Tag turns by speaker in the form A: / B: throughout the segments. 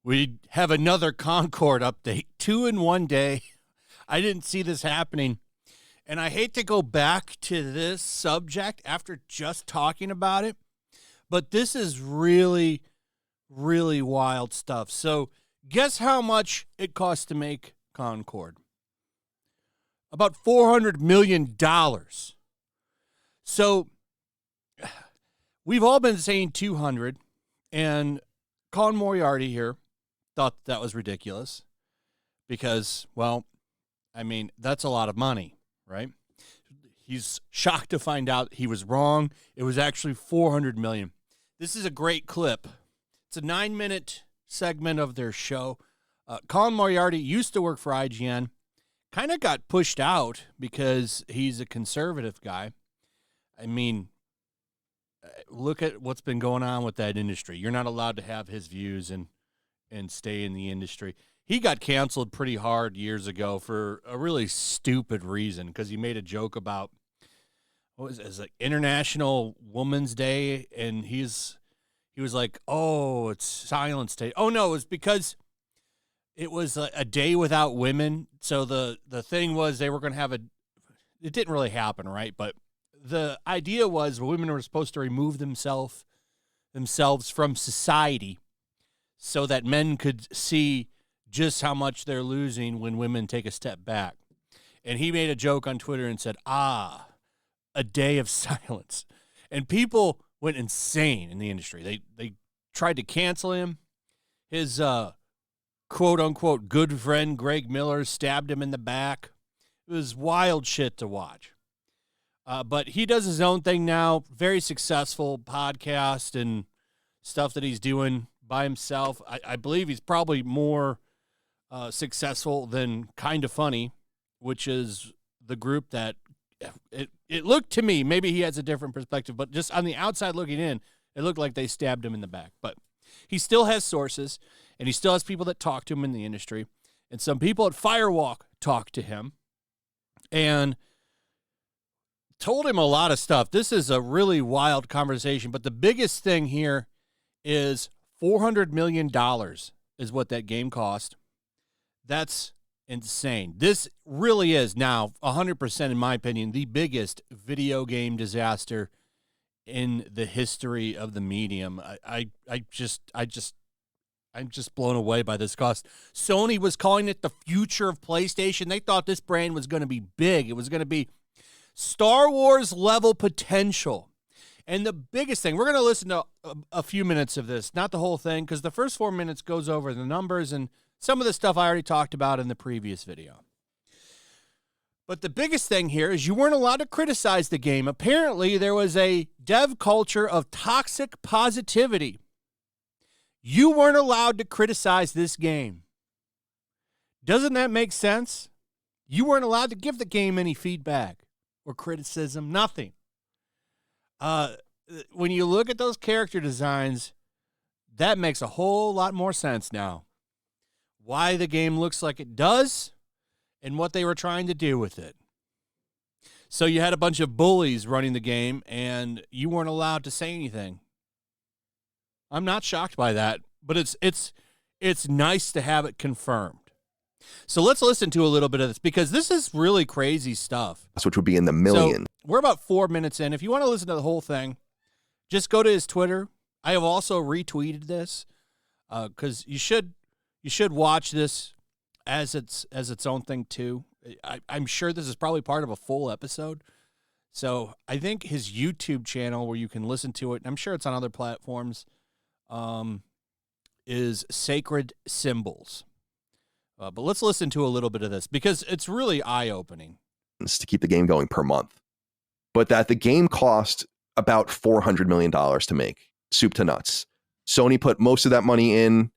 A: We have another Concord update, 2 in one day. I didn't see this happening. And I hate to go back to this subject after just talking about it, but this is really, really wild stuff. So guess how much it costs to make Concord? About $400 million. So we've all been saying 200, and Colin Moriarty here thought that was ridiculous because, well, I mean, that's a lot of money, right? He's shocked to find out he was wrong. It was actually $400 million. This is a great clip. It's a 9-minute segment of their show. Colin Moriarty used to work for IGN, kind of got pushed out because he's a conservative guy. I mean, look at what's been going on with that industry. You're not allowed to have his views and stay in the industry. He got canceled pretty hard years ago for a really stupid reason because he made a joke about, what was it, it's like International Women's Day, and he was like, oh, it's Silence Day. Oh, no, it was because it was a day without women. So the thing was they were going to have it didn't really happen, right? But the idea was women were supposed to remove themselves from society so that men could see just how much they're losing when women take a step back. And he made a joke on Twitter and said, a day of silence. And people went insane in the industry. They tried to cancel him. His quote-unquote good friend, Greg Miller, stabbed him in the back. It was wild shit to watch. But he does his own thing now, very successful podcast and stuff that he's doing by himself. I believe he's probably more successful than Kinda Funny, which is the group that it looked to me, maybe he has a different perspective, but just on the outside looking in, it looked like they stabbed him in the back. But he still has sources, and he still has people that talk to him in the industry. And some people at Firewalk talked to him and told him a lot of stuff. This is a really wild conversation, but the biggest thing here is $400 million is what that game cost. That's insane. This really is now 100%, in my opinion, the biggest video game disaster in the history of the medium. I'm just blown away by this cost. Sony was calling it the future of PlayStation. They thought this brand was going to be big. It was going to be Star Wars level potential. And the biggest thing, we're going to listen to a few minutes of this, not the whole thing, because the first 4 minutes goes over the numbers and some of the stuff I already talked about in the previous video. But the biggest thing here is you weren't allowed to criticize the game. Apparently, there was a dev culture of toxic positivity. You weren't allowed to criticize this game. Doesn't that make sense? You weren't allowed to give the game any feedback or criticism, nothing. When you look at those character designs, that makes a whole lot more sense now. Why the game looks like it does and what they were trying to do with it. So you had a bunch of bullies running the game and you weren't allowed to say anything. I'm not shocked by that, but it's nice to have it confirmed. So let's listen to a little bit of this because this is really crazy stuff.
B: Which would be in the million.
A: So we're about 4 minutes in. If you want to listen to the whole thing, just go to his Twitter. I have also retweeted this because you should watch this as its own thing too. I'm sure this is probably part of a full episode. So I think his YouTube channel where you can listen to it, and I'm sure it's on other platforms, is Sacred Symbols. But let's listen to a little bit of this because it's really eye-opening.
B: To keep the game going per month. But that the game cost about $400 million to make, soup to nuts. Sony put most of that money in,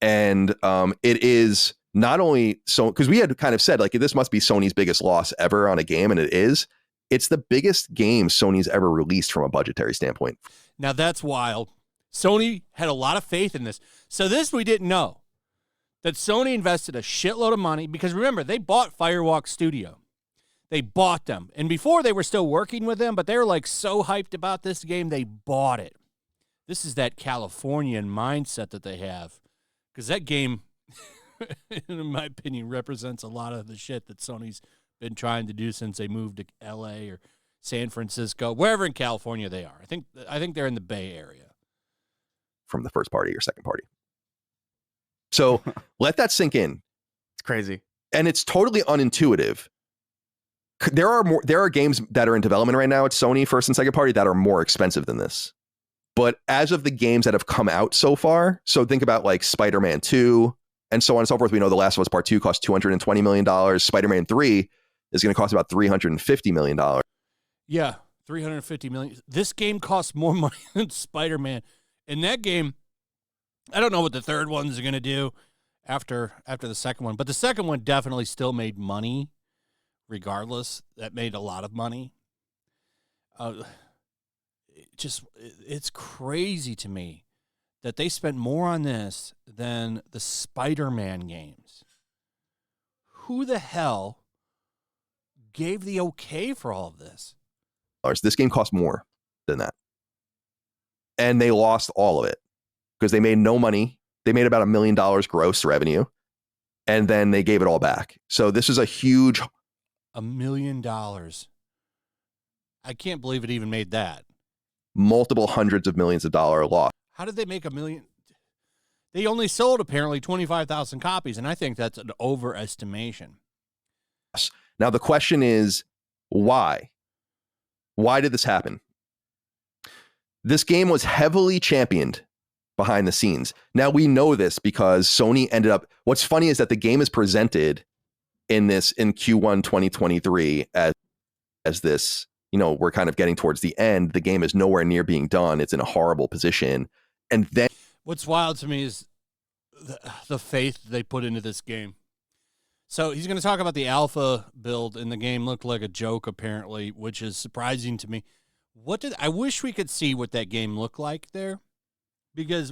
B: and it is not only so, because we had kind of said, like, this must be Sony's biggest loss ever on a game, and it is. It's the biggest game Sony's ever released from a budgetary standpoint.
A: Now, that's wild. Sony had a lot of faith in this. So this we didn't know. That Sony invested a shitload of money because, remember, they bought Firewalk Studio. They bought them. And before they were still working with them, but they were like so hyped about this game, they bought it. This is that Californian mindset that they have. Because that game, in my opinion, represents a lot of the shit that Sony's been trying to do since they moved to L.A. or San Francisco, wherever in California they are. I think they're in the Bay Area.
B: From the first party or second party. So let that sink in.
C: It's crazy.
B: And it's totally unintuitive. There are games that are in development right now at Sony first and second party that are more expensive than this. But as of the games that have come out so far, so think about like Spider-Man 2 and so on and so forth. We know The Last of Us Part 2 cost $220 million. Spider-Man 3 is going to cost about $350 million.
A: Yeah, $350 million. This game costs more money than Spider-Man. In that game, I don't know what the third one's going to do after the second one, but the second one definitely still made money. Regardless, that made a lot of money. It's crazy to me that they spent more on this than the Spider-Man games. Who the hell gave the okay for all of this?
B: This game cost more than that. And they lost all of it because they made no money. They made about $1 million gross revenue, and then they gave it all back. So this is a huge...
A: $1 million. I can't believe it even made that.
B: Multiple hundreds of millions of dollars loss.
A: How did they make $1 million? They only sold apparently 25,000 copies, and I think that's an overestimation.
B: Now the question is, why? Why did this happen? This game was heavily championed behind the scenes. Now we know this because Sony ended up... What's funny is that the game is presented in Q1 2023 as this, we're kind of getting towards the end. The game is nowhere near being done. It's in a horrible position. And then
A: what's wild to me is the faith they put into this game. So he's going to talk about the alpha build, and the game looked like a joke apparently, which is surprising to me. I wish we could see what that game looked like there, because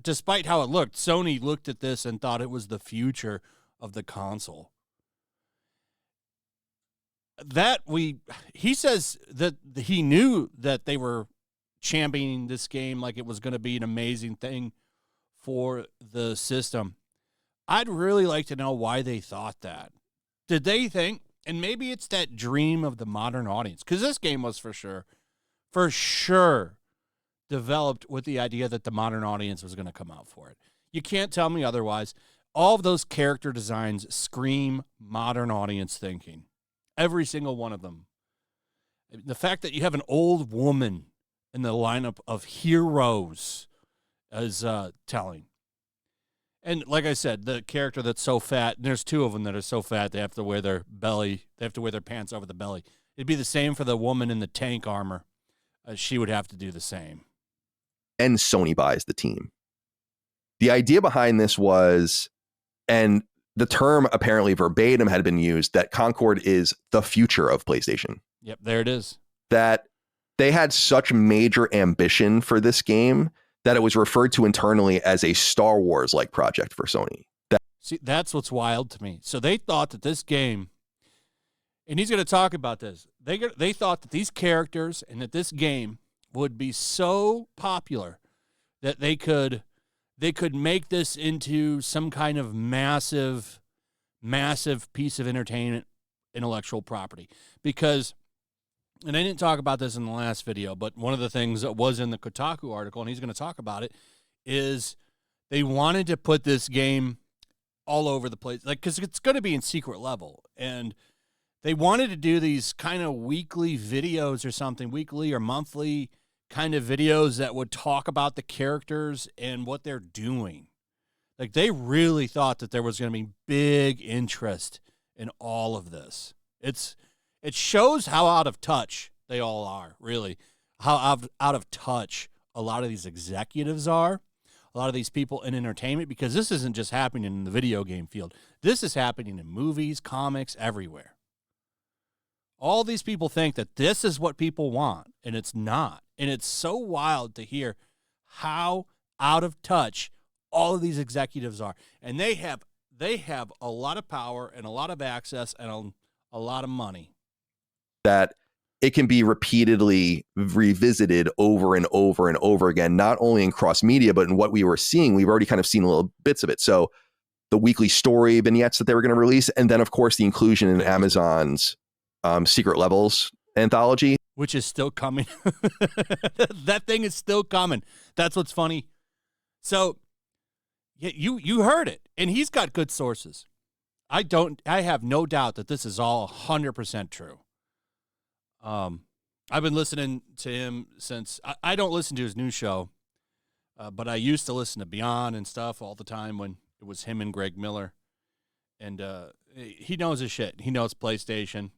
A: despite how it looked, Sony looked at this and thought it was the future of the console. He says that he knew that they were championing this game like it was going to be an amazing thing for the system. I'd really like to know why they thought that. Did they think, and maybe it's that dream of the modern audience, because this game was for sure developed with the idea that the modern audience was going to come out for it. You can't tell me otherwise. All of those character designs scream modern audience thinking. Every single one of them. The fact that you have an old woman in the lineup of heroes is telling. And like I said, the character that's so fat, and there's two of them that are so fat they have to wear their pants over the belly. It'd be the same for the woman in the tank armor. She would have to do the same.
B: And Sony buys the team. The idea behind this was, and the term apparently verbatim had been used, that Concord is the future of PlayStation.
A: Yep, there it is.
B: That they had such major ambition for this game that it was referred to internally as a Star Wars-like project for Sony.
A: See, that's what's wild to me. So they thought that this game, and he's going to talk about this, they thought that these characters and that this game would be so popular that they could make this into some kind of massive piece of entertainment, intellectual property. Because, and I didn't talk about this in the last video, but one of the things that was in the Kotaku article, and he's going to talk about it, is they wanted to put this game all over the place, like, because it's going to be in secret level, and they wanted to do these kind of weekly videos or something, weekly or monthly kind of videos that would talk about the characters and what they're doing. Like, they really thought that there was going to be big interest in all of this. It shows how out of touch they all are, really. How out of touch a lot of these executives are, a lot of these people in entertainment, because this isn't just happening in the video game field. This is happening in movies, comics, everywhere. All these people think that this is what people want, and it's not. And it's so wild to hear how out of touch all of these executives are. And they have a lot of power and a lot of access and a lot of money.
B: that it can be repeatedly revisited over and over and over again, not only in cross media, but in what we were seeing. We've already kind of seen little bits of it. So the weekly story vignettes that they were going to release, and then of course the inclusion in Amazon's Secret Levels anthology,
A: which is still coming. That thing is still coming. That's what's funny. So yeah, you heard it, and he's got good sources. I have no doubt that this is all 100% true. I've been listening to him since I don't listen to his new show, but I used to listen to Beyond and stuff all the time when it was him and Greg Miller, and he knows his shit. He knows PlayStation.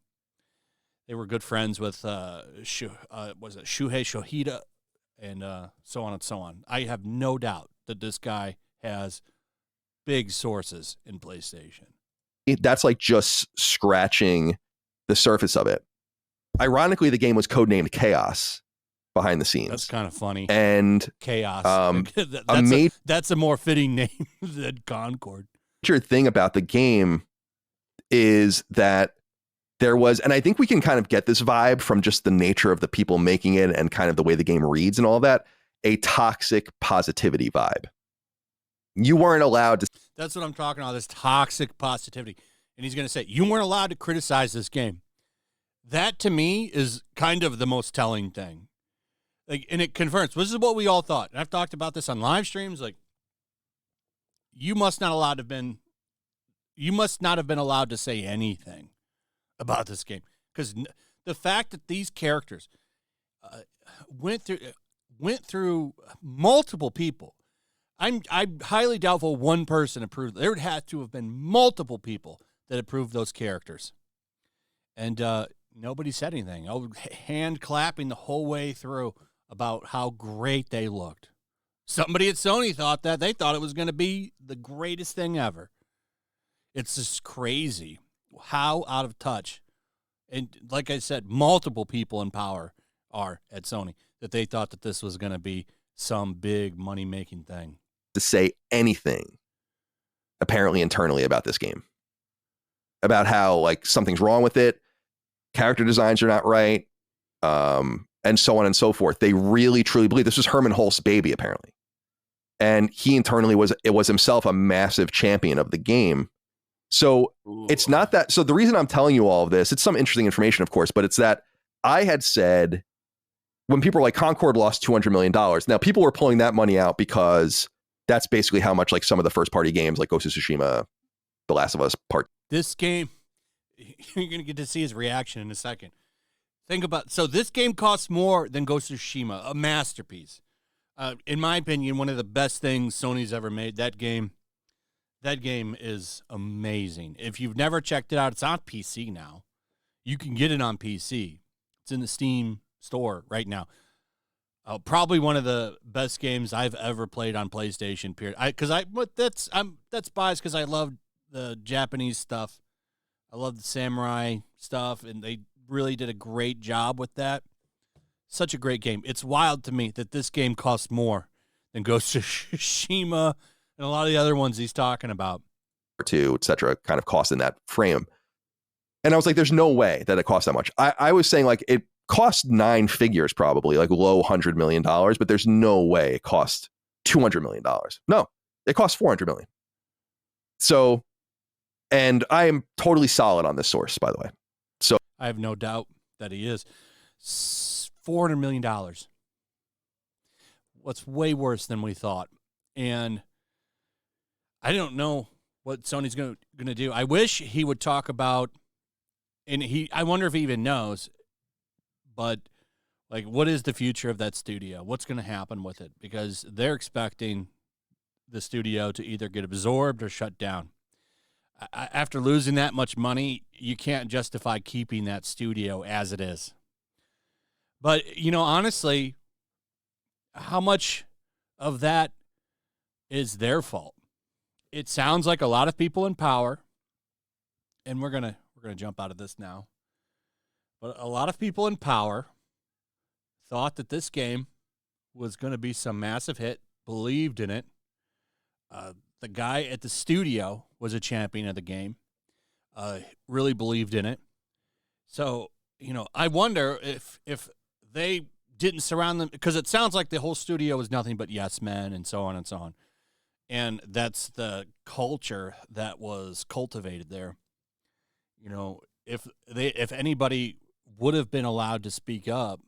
A: They were good friends with was it Shuhei Shohida, and so on and so on. I have no doubt that this guy has big sources in PlayStation.
B: That's like just scratching the surface of it. Ironically, the game was codenamed Chaos behind the scenes.
A: That's kind of funny.
B: And
A: Chaos. That's a more fitting name than Concord.
B: The thing about the game is that there was, and I think we can kind of get this vibe from just the nature of the people making it and kind of the way the game reads and all that, a toxic positivity vibe. You weren't allowed to.
A: That's what I'm talking about, this toxic positivity. And he's going to say, you weren't allowed to criticize this game. That, to me, is kind of the most telling thing. Like, and it confirms, this is what we all thought. And I've talked about this on live streams. Like, you must not have been allowed to say anything about this game. Because the fact that these characters went through multiple people, I'm highly doubtful one person approved. There would have to have been multiple people that approved those characters. And nobody said anything. Hand clapping the whole way through about how great they looked. Somebody at Sony thought that. They thought it was going to be the greatest thing ever. It's just crazy how out of touch. And like I said, multiple people in power are at Sony that they thought that this was going to be some big money-making thing.
B: To say anything, apparently internally, about this game. About how, like, something's wrong with it, character designs are not right, and so on and so forth. They really, truly believe this was Herman Hulst's baby, apparently. And he internally was himself a massive champion of the game. So It's not that. So the reason I'm telling you all of this, it's some interesting information, of course, but it's that I had said when people were like, Concord lost $200 million. Now, people were pulling that money out because that's basically how much, like, some of the first party games like Ghost of Tsushima, The Last of Us Part.
A: This game, you're going to get to see his reaction in a second. Think about, so this game costs more than Ghost of Tsushima, a masterpiece. In my opinion, one of the best things Sony's ever made. That game is amazing. If you've never checked it out, it's on PC now. You can get it on PC. It's in the Steam store right now. Probably one of the best games I've ever played on PlayStation. Period. That's biased because I love the Japanese stuff. I love the samurai stuff, and they really did a great job with that. Such a great game. It's wild to me that this game costs more than Ghost of Tsushima and a lot of the other ones he's talking about.
B: Or two, et cetera, kind of cost in that frame. And I was like, there's no way that it costs that much. I was saying, like, it cost 9 figures, probably, like low $100 million, but there's no way it cost $200 million. No, it cost $400 million. So, and I am totally solid on this source, by the way. So
A: I have no doubt that he is. $400 million. What's way worse than we thought. And I don't know what Sony's going to do. I wish he would talk about, and I wonder if he even knows, but, like, what is the future of that studio? What's going to happen with it? Because they're expecting the studio to either get absorbed or shut down. After losing that much money, you can't justify keeping that studio as it is. But, honestly, how much of that is their fault? It sounds like a lot of people in power, and we're gonna jump out of this now, but a lot of people in power thought that this game was going to be some massive hit, believed in it. The guy at the studio was a champion of the game, really believed in it. So I wonder if they didn't surround them, because it sounds like the whole studio was nothing but yes men and so on and so on. And that's the culture that was cultivated there. If anybody would have been allowed to speak up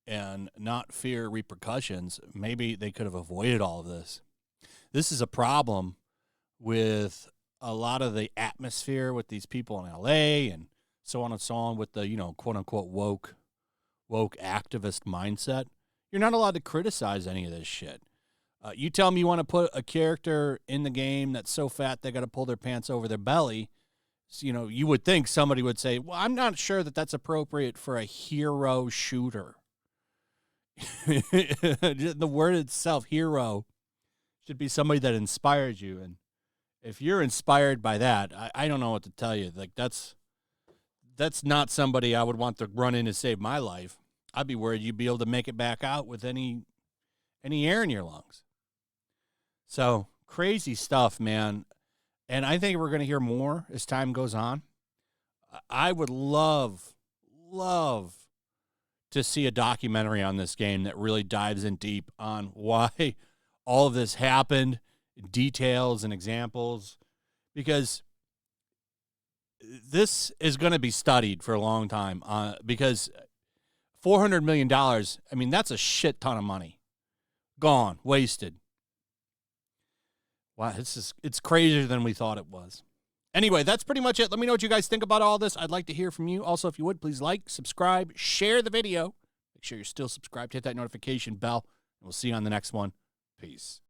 A: and not fear repercussions, maybe they could have avoided all of this. This is a problem with a lot of the atmosphere with these people in LA and so on and so on, with the, quote unquote woke activist mindset. You're not allowed to criticize any of this shit. You tell me you want to put a character in the game that's so fat they got to pull their pants over their belly. So, you would think somebody would say, well, I'm not sure that that's appropriate for a hero shooter. The word itself, hero, should be somebody that inspires you. And if you're inspired by that, I don't know what to tell you. Like, that's not somebody I would want to run in to save my life. I'd be worried you'd be able to make it back out with any air in your lungs. So, crazy stuff, man. And I think we're going to hear more as time goes on. I would love to see a documentary on this game that really dives in deep on why all of this happened, details and examples, because this is going to be studied for a long time, because $400 million, that's a shit ton of money. Gone, wasted. Wow, it's crazier than we thought it was. Anyway, that's pretty much it. Let me know what you guys think about all this. I'd like to hear from you. Also, if you would, please like, subscribe, share the video. Make sure you're still subscribed. Hit that notification bell. And we'll see you on the next one. Peace.